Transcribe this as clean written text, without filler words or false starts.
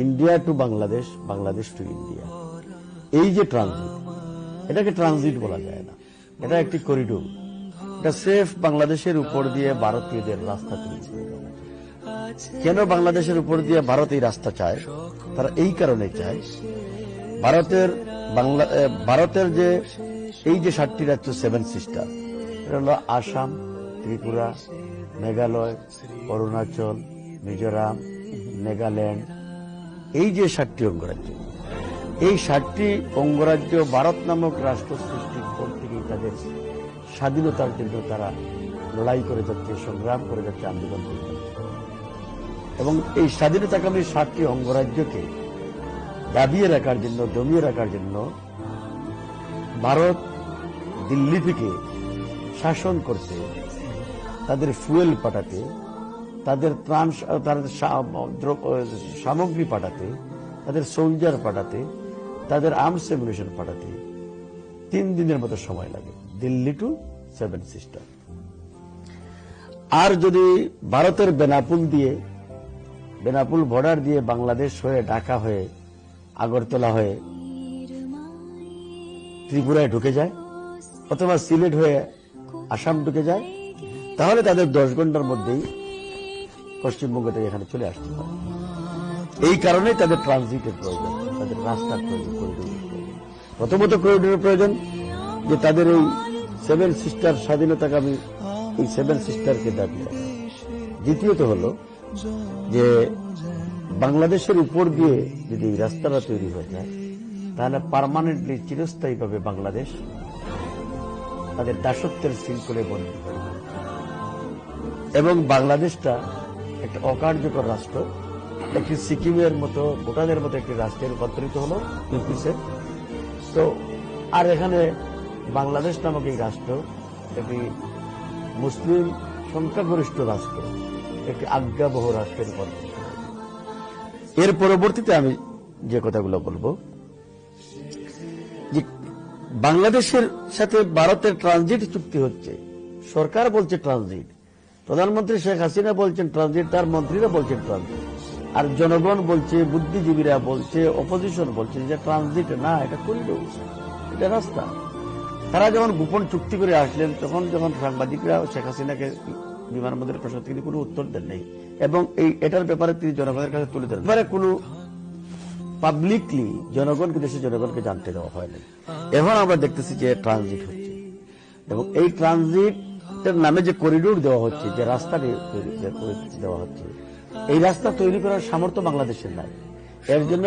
India to Bangladesh, Bangladesh to India, এই যে transit, এটাকে ট্রানজিট বলা যায় না, এটা একটি করিডোর। এটা সেফ বাংলাদেশের উপর দিয়ে ভারতীয়দের রাস্তা তৈরি করে দেওয়া। কেন বাংলাদেশের উপর দিয়ে ভারত এই রাস্তা চায়? তারা এই কারণে চায়, ভারতের যে এই যে 7টি রাজ্য, 7 সিস্টার, এটা হল আসাম, ত্রিপুরা, মেঘালয়, অরুণাচল, মিজোরাম, নাগাল্যান্ড, এই যে 7টি অঙ্গরাজ্য, এই 7টি অঙ্গরাজ্য ভারত নামক রাষ্ট্র সৃষ্টির পর থেকেই তাদের স্বাধীনতার জন্য তারা লড়াই করে যাচ্ছে, সংগ্রাম করে যাচ্ছে, আন্দোলন করে যাচ্ছে। এবং এই স্বাধীনতাকামী 7টি অঙ্গরাজ্যকে দাবিয়ে রাখার জন্য, দমিয়ে রাখার জন্য ভারত দিল্লি থেকে শাসন করতে, তাদের ফুয়েল পাঠাতে, তাদের ত্রাণ, তাদের সামগ্রী পাঠাতে, তাদের সোলজার পাঠাতে, তাদের আর্মস এমিউনিশন পাঠাতে 3 দিনের মতো সময় লাগে, দিল্লি টু 7 সিস্টার। আর যদি ভারতের বেনাপুল বর্ডার দিয়ে বাংলাদেশ হয়ে, ঢাকা হয়ে, আগরতলা হয়ে ত্রিপুরায় ঢুকে যায়, অথবা সিলেট হয়ে আসাম ঢুকে যায়, তাহলে তাদের 10 ঘন্টার মধ্যেই পশ্চিমবঙ্গ থেকে এখানে চলে আসতে পারে। এই কারণেই তাদের ট্রানজিটের প্রয়োজন, তাদের রাস্তার প্রয়োজন, করিডোরের প্রয়োজন। প্রথমত করিডোরের প্রয়োজন যে তাদের এই 7 সিস্টার স্বাধীনতাকামী এই 7 সিস্টারকে দাবি রাখা। দ্বিতীয়ত হল যে বাংলাদেশের উপর দিয়ে যদি এই রাস্তাটা তৈরি হয়ে যায়, তাহলে পার্মানেন্টলি, চিরস্থায়ীভাবে বাংলাদেশ তাদের দাসত্বের শৃঙ্খলে বন্দী হবে এবং বাংলাদেশটা একটা অকার্যকর রাষ্ট্র, একটি সিকিমের মতো, ভুটানের মতো একটি রাষ্ট্রে রূপান্তরিত হলো ইউপিসে। তো আর এখানে বাংলাদেশ নামক এই রাষ্ট্র একটি মুসলিম সংখ্যাগরিষ্ঠ রাষ্ট্র, একটি আজ্ঞাবহ রাষ্ট্রের রূপান্তরিত হলো। এর পরবর্তীতে আমি যে কথাগুলো বলবো, যে বাংলাদেশের সাথে ভারতের ট্রানজিট চুক্তি হচ্ছে, সরকার বলছে ট্রানজিট, প্রধানমন্ত্রী শেখ হাসিনা বলছেন ট্রানজিট, তার মন্ত্রীরা বলছেন ট্রানজিট, আর জনগণ বলছে, বুদ্ধিজীবীরা বলছে, অপোজিশন বলছে যে ট্রানজিট না, এটা করিডোর, এটা রাস্তা। তারা যখন গোপন চুক্তি করে আসলেন, যখন সাংবাদিকরা শেখ হাসিনাকে বিমানবন্দরের প্রশ্ন তিনি কোনো উত্তর দেন নাই এবং এটার ব্যাপারে তিনি জনগণের কাছে তুলে ধরেন, এবারে কোনো পাবলিকলি দেশের জনগণকে জানতে দেওয়া হয়নি। এখন আমরা দেখতেছি যে ট্রানজিট হচ্ছে এবং এই ট্রানজিটের নামে যে করিডোর দেওয়া হচ্ছে, যে রাস্তা দেওয়া হচ্ছে, এই রাস্তা তৈরি করার সামর্থ্য বাংলাদেশের নাই। এর জন্য